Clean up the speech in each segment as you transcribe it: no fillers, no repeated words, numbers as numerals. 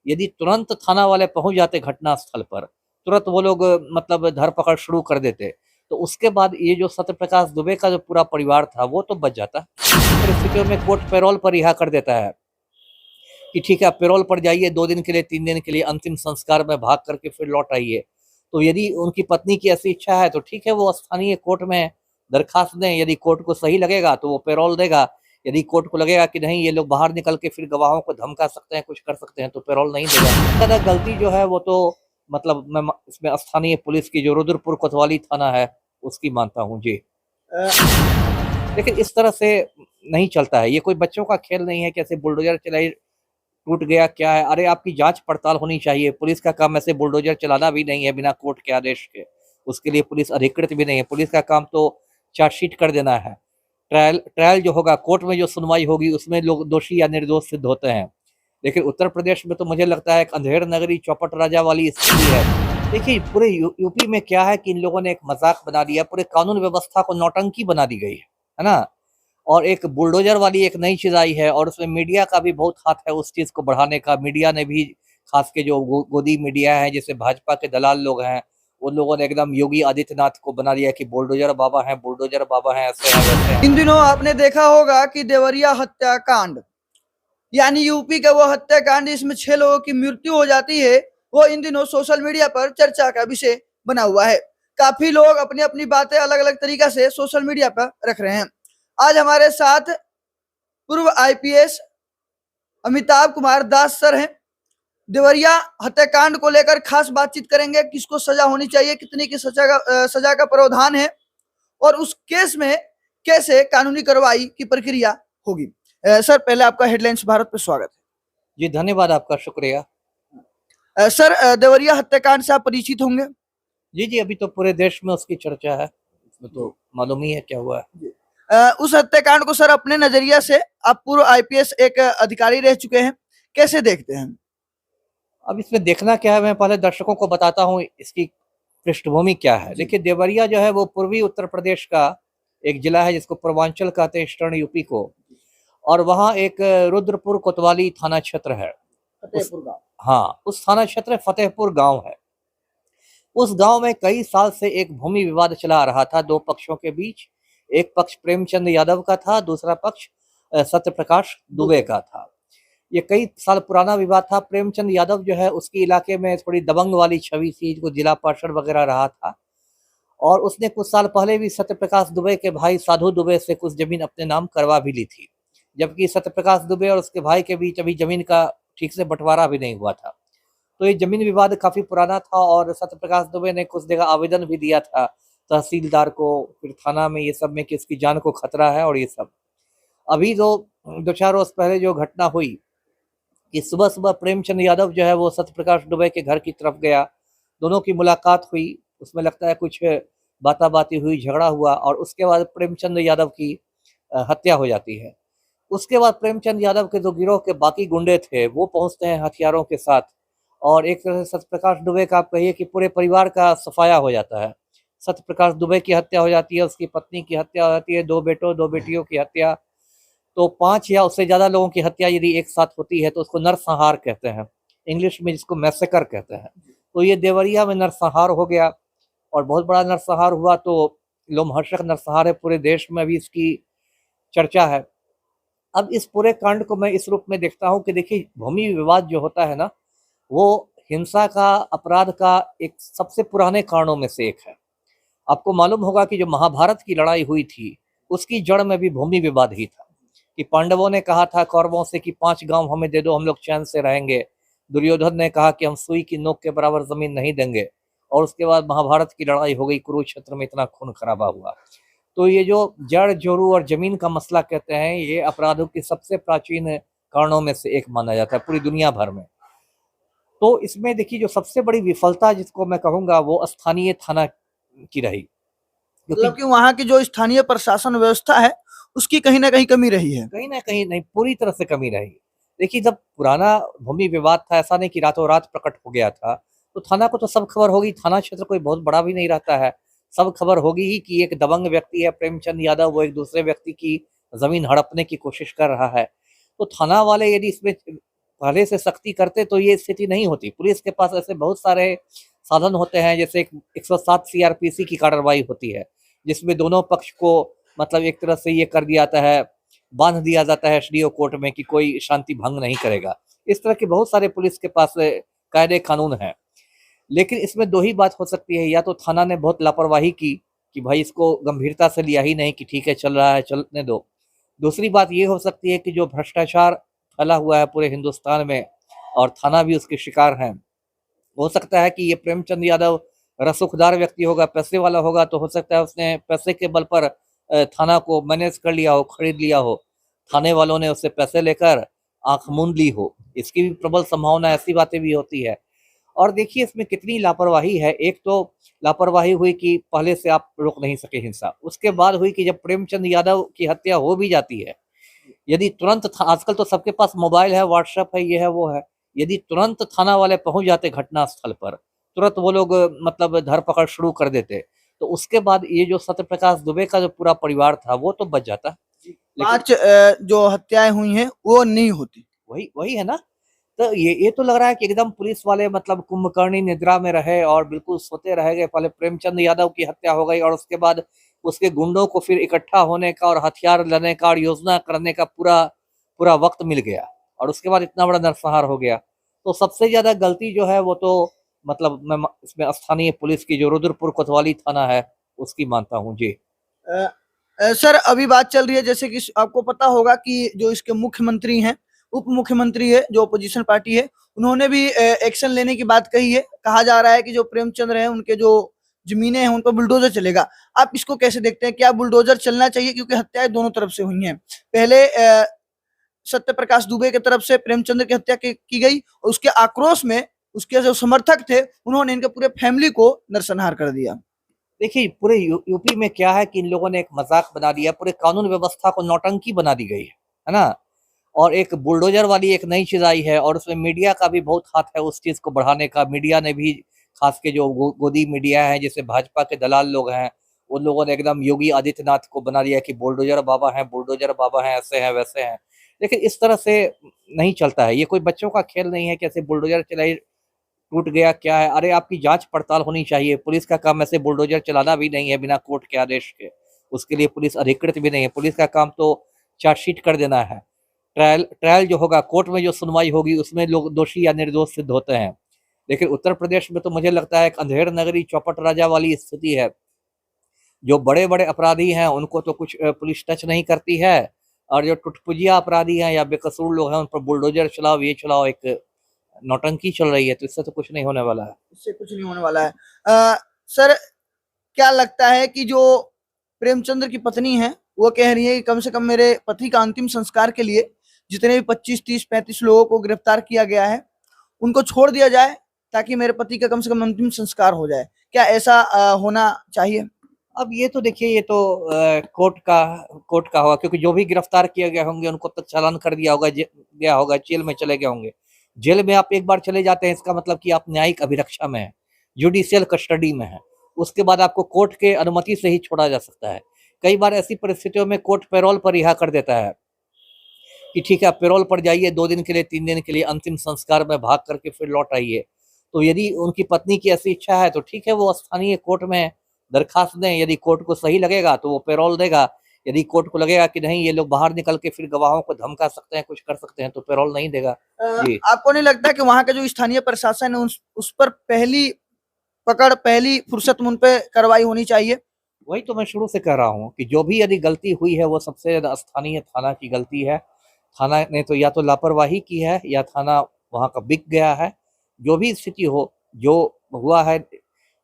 यदि तुरंत थाना वाले पहुंच जाते घटना स्थल पर, तुरंत वो लोग मतलब धरपकड़ शुरू कर देते, तो उसके बाद ये जो सत्यप्रकाश दुबे का जो पूरा परिवार था वो तो बच जाता। परिस्थितियों में कोर्ट पैरोल पर रिहा कर देता है कि ठीक है, आप पैरोल पर जाइए 2 दिन के लिए, 3 दिन के लिए, अंतिम संस्कार में भाग करके फिर लौट आइए। तो यदि उनकी पत्नी की ऐसी इच्छा है तो ठीक है, वो स्थानीय कोर्ट में दरखास्त दें, यदि कोर्ट को सही लगेगा तो वो पैरोल देगा, यदि कोर्ट को लगेगा कि नहीं ये लोग बाहर निकल के फिर गवाहों को धमका सकते हैं, कुछ कर सकते हैं, तो पैरोल नहीं देगा। ज़्यादा गलती जो है वो तो मतलब मैं इसमें स्थानीय पुलिस की जो रुद्रपुर कोतवाली थाना है उसकी मानता हूँ जी। लेकिन इस तरह से नहीं चलता है, ये कोई बच्चों का खेल नहीं है कि ऐसे बुलडोजर चलाई टूट गया क्या है। अरे आपकी जांच पड़ताल होनी चाहिए, पुलिस का काम ऐसे बुलडोजर चलाना भी नहीं है बिना कोर्ट के आदेश के, उसके लिए पुलिस अधिकृत भी नहीं है। पुलिस का काम तो चार्जशीट कर देना है, ट्रायल ट्रायल जो होगा कोर्ट में जो सुनवाई होगी उसमें लोग दोषी या निर्दोष सिद्ध होते हैं। लेकिन उत्तर प्रदेश में तो मुझे लगता है एक अंधेर नगरी चौपट राजा वाली स्थिति है। देखिए पूरे यूपी में क्या है कि इन लोगों ने एक मजाक बना दिया, पूरे कानून व्यवस्था को नौटंकी बना दी गई है ना। और एक बुलडोजर वाली एक नई चीज आई है, और उसमें मीडिया का भी बहुत हाथ है उस चीज को बढ़ाने का। मीडिया ने भी, खास के जो गोदी मीडिया है, जैसे भाजपा के दलाल लोग हैं, उन लोगों ने एकदम योगी आदित्यनाथ को बना दिया कि बुलडोजर बाबा हैं, बुलडोजर बाबा हैं, ऐसे हैं वैसे हैं। इन दिनों आपने देखा होगा कि देवरिया हत्याकांड यानी यूपी का वो हत्याकांड जिसमें 6 लोगों की मृत्यु हो जाती है, वो इन दिनों सोशल मीडिया पर चर्चा का विषय बना हुआ है। काफी लोग अपनी अपनी बातें अलग अलग तरीका से सोशल मीडिया पर रख रहे हैं। आज हमारे साथ पूर्व आईपीएस अमिताभ कुमार दास सर हैं। देवरिया हत्याकांड को लेकर खास बातचीत करेंगे, किसको सजा होनी चाहिए, कितनी की सजा का प्रावधान है, और उस केस में कैसे कानूनी कार्रवाई की प्रक्रिया होगी। सर पहले आपका हेडलाइंस भारत पे स्वागत है। जी धन्यवाद, आपका शुक्रिया। सर देवरिया हत्याकांड से आप परिचित होंगे। जी जी, अभी तो पूरे देश में उसकी चर्चा है, इसमें तो मालूम ही है क्या हुआ है। उस हत्याकांड को सर अपने नजरिया से, आप पूर्व आईपीएस एक अधिकारी रह चुके हैं, कैसे देखते हैं। अब इसमें देखना क्या है, मैं पहले दर्शकों को बताता हूँ इसकी पृष्ठभूमि क्या है। देखिए देवरिया जो है वो पूर्वी उत्तर प्रदेश का एक जिला है जिसको पूर्वांचल कहते हैं, ईस्टर्न यूपी को। और वहाँ एक रुद्रपुर कोतवाली थाना क्षेत्र है। हाँ, उस थाना क्षेत्र फतेहपुर गांव है। उस गांव में कई साल से एक भूमि विवाद चला आ रहा था दो पक्षों के बीच। एक पक्ष प्रेमचंद यादव का था, दूसरा पक्ष सत्यप्रकाश दुबे का था। ये कई साल पुराना विवाद था। प्रेमचंद यादव जो है उसकी इलाके में थोड़ी दबंग वाली छवि थी, जो जिला पार्षद वगैरह रहा था, और उसने कुछ साल पहले भी सत्यप्रकाश दुबे के भाई साधु दुबे से कुछ जमीन अपने नाम करवा भी ली थी, जबकि सत्यप्रकाश दुबे और उसके भाई के बीच अभी जमीन का ठीक से बंटवारा भी नहीं हुआ था। तो ये जमीन विवाद काफी पुराना था, और सत्यप्रकाश दुबे ने कुछ जगह आवेदन भी दिया था तहसीलदार को, फिर थाना में, ये सब में कि इसकी जान को खतरा है। और ये सब अभी दो चार रोज पहले जो घटना हुई कि सुबह सुबह प्रेमचंद यादव जो है वो सत्यप्रकाश दुबे के घर की तरफ गया, दोनों की मुलाकात हुई, उसमें लगता है कुछ बाताबाती हुई, झगड़ा हुआ, और उसके बाद प्रेमचंद यादव की हत्या हो जाती है। उसके बाद प्रेमचंद यादव के जो गिरोह के बाकी गुंडे थे वो पहुंचते हैं हथियारों के साथ, और एक तरह से सत्यप्रकाश दुबे का आप कहिए कि पूरे परिवार का सफाया हो जाता है। सत्यप्रकाश दुबे की हत्या हो जाती है, उसकी पत्नी की हत्या हो जाती है, 2 बेटों 2 बेटियों की हत्या। तो 5 या उससे ज्यादा लोगों की हत्या यदि एक साथ होती है तो उसको नरसंहार कहते हैं, इंग्लिश में जिसको मैसेकर कहते हैं। तो ये देवरिया में नरसंहार हो गया, और बहुत बड़ा नरसंहार हुआ, तो लोमहर्षक नरसंहार है, पूरे देश में भी इसकी चर्चा है। अब इस पूरे कांड को मैं इस रूप में देखता हूँ कि देखिए भूमि विवाद जो होता है ना, वो हिंसा का, अपराध का एक सबसे पुराने कारणों में से एक है। आपको मालूम होगा कि जो महाभारत की लड़ाई हुई थी उसकी जड़ में भी भूमि विवाद ही था, कि पांडवों ने कहा था कौरवों से कि 5 गांव हमें दे दो, हम लोग चैन से रहेंगे। दुर्योधन ने कहा कि हम सुई की नोक के बराबर जमीन नहीं देंगे, और उसके बाद महाभारत की लड़ाई हो गई, कुरुक्षेत्र में इतना खून खराबा हुआ। तो ये जो जड़ जोरू और जमीन का मसला कहते हैं, ये अपराधों की सबसे प्राचीन कारणों में से एक माना जाता है पूरी दुनिया भर में। तो इसमें देखिए जो सबसे बड़ी विफलता जिसको मैं कहूंगा वो स्थानीय थाना की रही, मतलब कि वहाँ की जो स्थानीय प्रशासन व्यवस्था है उसकी कहीं ना कहीं कमी रही है। कहीं ना कहीं नहीं, पूरी तरह से कमी रही। देखिए जब पुराना भूमि विवाद था, ऐसा नहीं कि रातों रात प्रकट हो गया था, तो थाना को तो सब खबर होगी। थाना क्षेत्र कोई बहुत बड़ा भी नहीं रहता है, सब खबर होगी ही कि एक दबंग व्यक्ति है प्रेमचंद यादव, वो एक दूसरे व्यक्ति की जमीन हड़पने की कोशिश कर रहा है। तो थाना वाले यदि इसमें पहले से सख्ती करते तो ये स्थिति नहीं होती। पुलिस के पास ऐसे बहुत सारे साधन होते हैं, जैसे 107 सीआरपीसी की कार्रवाई होती है, जिसमें दोनों पक्ष को मतलब एक तरह से ये कर दिया जाता है, बांध दिया जाता है एसडीओ कोर्ट में कि कोई शांति भंग नहीं करेगा। इस तरह के बहुत सारे पुलिस के पास कायदे कानून हैं। लेकिन इसमें दो ही बात हो सकती है, या तो थाना ने बहुत लापरवाही की कि भाई इसको गंभीरता से लिया ही नहीं कि ठीक है चल रहा है चलने दो। दूसरी बात ये हो सकती है कि जो भ्रष्टाचार फैला हुआ है पूरे हिंदुस्तान में और थाना भी उसके शिकार हैं, हो सकता है कि ये प्रेमचंद यादव रसूखदार व्यक्ति होगा, पैसे वाला होगा, तो हो सकता है उसने पैसे के बल पर थाना को मैनेज कर लिया हो, खरीद लिया हो, थाने वालों ने उससे पैसे लेकर आंख मूंद ली हो। इसकी भी प्रबल संभावना, ऐसी बातें भी होती है। और देखिए इसमें कितनी लापरवाही है। एक तो लापरवाही हुई कि पहले से आप रोक नहीं सके हिंसा, उसके बाद हुई कि जब प्रेमचंद यादव की हत्या हो भी जाती है, यदि तुरंत आजकल तो सबके पास मोबाइल है, व्हाट्सएप है, ये है वो है, यदि तुरंत थाना वाले पहुंच जाते घटना स्थल पर, तुरंत वो लोग मतलब धरपकड़ शुरू कर देते, तो उसके बाद ये जो सत्यप्रकाश दुबे का जो पूरा परिवार था वो तो बच जाता। 5 जो हत्याएं हुई हैं वो नहीं होती। वही वही है ना। तो ये तो लग रहा है कि एकदम पुलिस वाले मतलब कुंभकर्णी निद्रा में रहे और बिल्कुल सोते रह गए। पहले प्रेमचंद यादव की हत्या हो गई और उसके बाद उसके गुंडों को फिर इकट्ठा होने का और हथियार लेने का और योजना करने का पूरा पूरा वक्त मिल गया, और उसके बाद इतना बड़ा नरसंहार हो गया। तो सबसे ज्यादा गलती जो है वो तो मतलब मैं इसमें स्थानीय पुलिस की जो रुद्रपुर कोतवाली थाना है उसकी मानता हूँ जी। अ, सर अभी बात चल रही है, जैसे कि आपको पता होगा कि जो इसके मुख्यमंत्री हैं, उप मुख्यमंत्री है, जो अपोजिशन पार्टी है, उन्होंने भी एक्शन लेने की बात कही है। कहा जा रहा है कि जो प्रेमचंद्र हैं उनके जो जमीनें हैं उन पर बुलडोजर चलेगा। आप इसको कैसे देखते हैं? क्या बुलडोजर चलना चाहिए? क्योंकि हत्याएं दोनों तरफ से हुई हैं। पहले सत्य प्रकाश दुबे की तरफ से प्रेमचंद्र की हत्या की गई और उसके आक्रोश में उसके जो समर्थक थे उन्होंने इनके पूरे फैमिली को नरसंहार कर दिया। देखिए पूरे यूपी में क्या है कि इन लोगों ने एक मजाक बना दिया, पूरे कानून व्यवस्था को नौटंकी बना दी गई है ना। और एक बुलडोजर वाली एक नई चीज आई है, और उसमें मीडिया का भी बहुत हाथ है उस चीज को बढ़ाने का। मीडिया ने भी, खास के जो गोदी मीडिया है, जैसे भाजपा के दलाल लोग हैं, उन लोगों ने एकदम योगी आदित्यनाथ को बना दिया कि बुलडोजर बाबा हैं, बुलडोजर बाबा हैं, ऐसे हैं वैसे हैं। लेकिन इस तरह से नहीं चलता है, ये कोई बच्चों का खेल नहीं है कि ऐसे बुलडोजर चलाई टूट गया क्या है। अरे आपकी जांच पड़ताल होनी चाहिए। पुलिस का काम ऐसे बुलडोजर चलाना भी नहीं है बिना कोर्ट के आदेश के, उसके लिए पुलिस अधिकृत भी नहीं है। पुलिस का काम तो चार्जशीट कर देना है। ट्रायल जो होगा, कोर्ट में जो सुनवाई होगी, उसमें लोग दोषी या निर्दोष सिद्ध होते हैं। लेकिन उत्तर प्रदेश में तो मुझे लगता है एक अंधेर नगरी चौपट राजा वाली स्थिति है। जो बड़े बड़े अपराधी हैं उनको तो कुछ पुलिस टच नहीं करती है, और जो टुटपुजिया अपराधी हैं या बेकसूर लोग हैं उन पर बुलडोजर चलाओ, ये चलाओ, एक नौटंकी चल रही है। तो इससे तो कुछ नहीं होने वाला है। इससे कुछ नहीं होने वाला है। सर क्या लगता है कि जो प्रेमचंद्र की पत्नी है वो कह रही है कि कम से कम मेरे पति का अंतिम संस्कार के लिए जितने भी 25, 30, 35 लोगों को गिरफ्तार किया गया है उनको छोड़ दिया जाए ताकि मेरे पति का कम से कम अंतिम संस्कार हो जाए। क्या ऐसा होना चाहिए? अब ये तो देखिए, ये तो कोर्ट का होगा, क्योंकि जो भी गिरफ्तार किए गए होंगे उनको तो चालान कर दिया होगा, गया होगा, जेल में चले गए होंगे। जेल में आप एक बार चले जाते हैं इसका मतलब कि आप न्यायिक अभिरक्षा में है, जुडिशियल कस्टडी में है। उसके बाद आपको कोर्ट के अनुमति से ही छोड़ा जा सकता है। कई बार ऐसी परिस्थितियों में कोर्ट पैरोल पर रिहा कर देता है कि ठीक है आप पैरोल पर जाइए, 2 दिन के लिए, 3 दिन के लिए, अंतिम संस्कार में भाग करके फिर लौट आइए। तो यदि उनकी पत्नी की ऐसी इच्छा है तो ठीक है, वो स्थानीय कोर्ट में दरखास्त दें। यदि कोर्ट को सही लगेगा तो वो पैरोल देगा। यदि कोर्ट को लगेगा कि नहीं ये लोग बाहर निकल के फिर गवाहों को धमका सकते हैं, कुछ कर सकते हैं, तो पैरोल नहीं देगा जी। आपको नहीं लगता कि वहां का जो स्थानीय प्रशासन है उस पर पहली पकड़, पहली फुर्सत में उन पे कार्रवाई होनी चाहिए? वही तो मैं शुरू से कह रहा हूँ कि जो भी यदि गलती हुई है वो सबसे ज्यादा स्थानीय थाना की गलती है। थाना ने तो या तो लापरवाही की है या थाना वहां का बिक गया है। जो भी स्थिति हो, जो हुआ है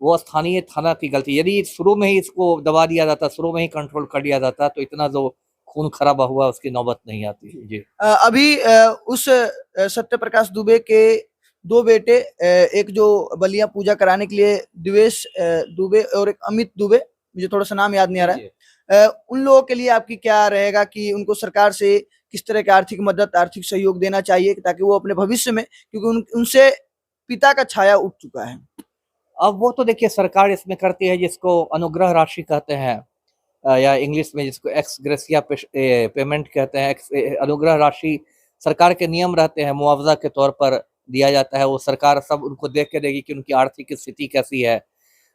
वो स्थानीय थाना की गलती। यदि शुरू में ही इसको दबा दिया जाता, शुरू में ही कंट्रोल कर लिया जाता, तो इतना जो खून खराबा हुआ उसकी नौबत नहीं आती जी। अभी उस सत्य प्रकाश दुबे के 2 बेटे, एक जो बलिया पूजा कराने के लिए दिवेश दुबे और एक अमित दुबे, मुझे थोड़ा सा नाम याद नहीं आ रहा है, उन लोगों के लिए आपकी क्या रहेगा कि उनको सरकार से किस तरह की आर्थिक मदद, आर्थिक सहयोग देना चाहिए ताकि वो अपने भविष्य में, क्योंकि उनसे पिता का छाया उठ चुका है। अब वो तो देखिए सरकार इसमें करती है जिसको अनुग्रह राशि कहते हैं, या इंग्लिश में जिसको एक्स ग्रेसिया पेमेंट कहते हैं। अनुग्रह राशि सरकार के नियम रहते हैं, मुआवजा के तौर पर दिया जाता है, वो सरकार सब उनको देख के देगी कि उनकी आर्थिक स्थिति कैसी है,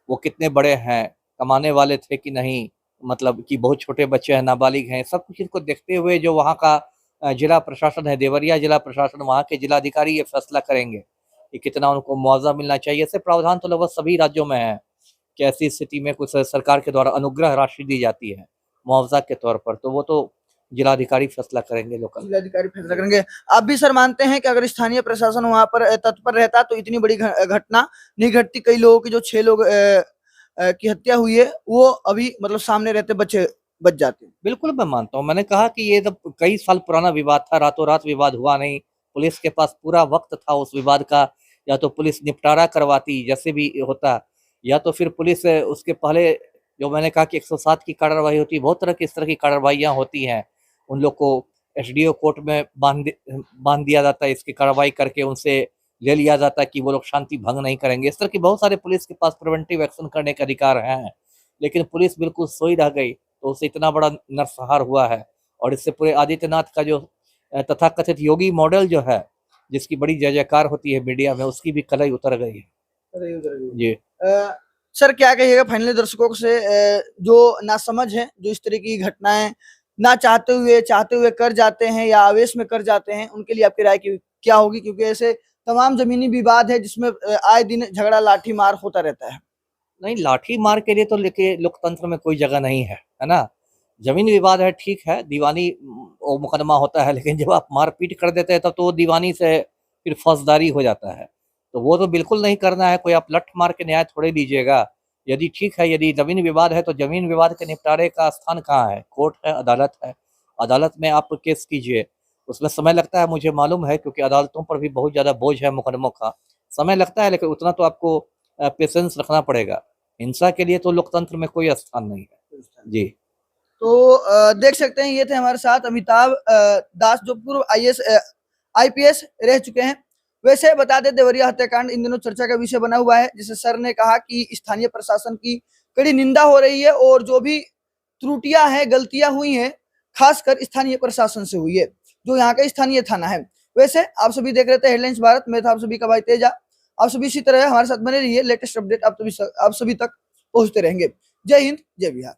वो कितने बड़े हैं, कमाने वाले थे कि नहीं, मतलब कि बहुत छोटे बच्चे हैं, नाबालिग हैं, सब कुछ इनको देखते हुए जो वहाँ का जिला प्रशासन है, देवरिया जिला प्रशासन, वहाँ के जिलाधिकारी ये फैसला करेंगे कि कितना उनको मुआवजा मिलना चाहिए। ऐसे प्रावधान तो लगभग सभी राज्यों में है कि ऐसी स्थिति में कुछ सरकार के द्वारा अनुग्रह राशि दी जाती है मुआवजा के तौर पर, तो वो तो जिलाधिकारी फैसला करेंगे लोकल। जिलाधिकारी फैसला करेंगे। आप भी सर मानते हैं कि अगर स्थानीय प्रशासन वहां पर तत्पर रहता तो इतनी बड़ी घटना नहीं घटती? कई लोगों की जो 6 लोग की हत्या हुई है वो अभी मतलब सामने रहते बच्चे बच जाते। बिल्कुल मैं मानता हूँ, मैंने कहा कि ये जब कई साल पुराना विवाद था, रातों रात विवाद हुआ नहीं, पुलिस के पास पूरा वक्त था उस विवाद का, या तो पुलिस निपटारा करवाती जैसे भी होता, या तो फिर पुलिस उसके पहले, जो मैंने कहा कि 107 की कार्रवाई होती है, बहुत तरह की इस तरह की कार्रवाइयाँ होती हैं, उन लोग को एसडीओ कोर्ट में बांध दिया जाता है, इसकी कार्रवाई करके उनसे ले लिया जाता है कि वो लोग शांति भंग नहीं करेंगे। इस तरह की बहुत सारे पुलिस के पास प्रिवेंटिव एक्शन करने का अधिकार है, लेकिन पुलिस बिल्कुल सोई रह गई, तो उससे इतना बड़ा नरसंहार हुआ है। और इससे पूरे आदित्यनाथ का जो तथाकथित योगी मॉडल जो है, जिसकी बड़ी जय जयकार होती है मीडिया में, उसकी भी कलई उतर गई है। जी सर क्या कहिएगा फाइनली दर्शकों से जो नासमझ है, जो इस तरह की घटनाएं ना चाहते हुए कर जाते हैं या आवेश में कर जाते हैं, उनके लिए आपकी राय की क्या होगी? क्योंकि ऐसे तमाम जमीनी विवाद है जिसमें आए दिन झगड़ा लाठी मार होता रहता है। नहीं, लाठी मार के लिए तो लेके लोकतंत्र में कोई जगह नहीं है ना? जमीन विवाद है, ठीक है, दीवानी वो मुकदमा होता है, लेकिन जब आप मारपीट कर देते हैं तब तो वो दीवानी से फिर फौजदारी हो जाता है, तो वो तो बिल्कुल नहीं करना है। कोई आप लठ मार के न्याय थोड़े लीजिएगा। यदि ठीक है, यदि जमीन विवाद है तो जमीन विवाद के निपटारे का स्थान कहाँ है? कोर्ट है, अदालत है। अदालत में आप केस कीजिए, उसमें समय लगता है, मुझे मालूम है, क्योंकि अदालतों पर भी बहुत ज़्यादा बोझ है मुकदमों का, समय लगता है, लेकिन उतना तो आपको पेशेंस रखना पड़ेगा। हिंसा के लिए तो लोकतंत्र में कोई स्थान नहीं है। जी। तो देख सकते हैं ये थे हमारे साथ अमिताभ दास जो पूर्व आईपीएस रह चुके हैं। वैसे बता दें देवरिया हत्याकांड इन दिनों चर्चा का विषय बना हुआ है, जिसे सर ने कहा कि स्थानीय प्रशासन की कड़ी निंदा हो रही है और जो भी त्रुटियां हैं, गलतियां हुई हैं, खासकर स्थानीय प्रशासन से हुई है, जो यहाँ का स्थानीय थाना है। वैसे आप सभी देख रहे थे हेडलाइंस भारत, मैं था आप सभी का भाई तेजा। आप सभी इसी तरह हमारे साथ बने रहिए, लेटेस्ट अपडेट आप सभी तक पहुंचते रहेंगे। जय हिंद, जय बिहार।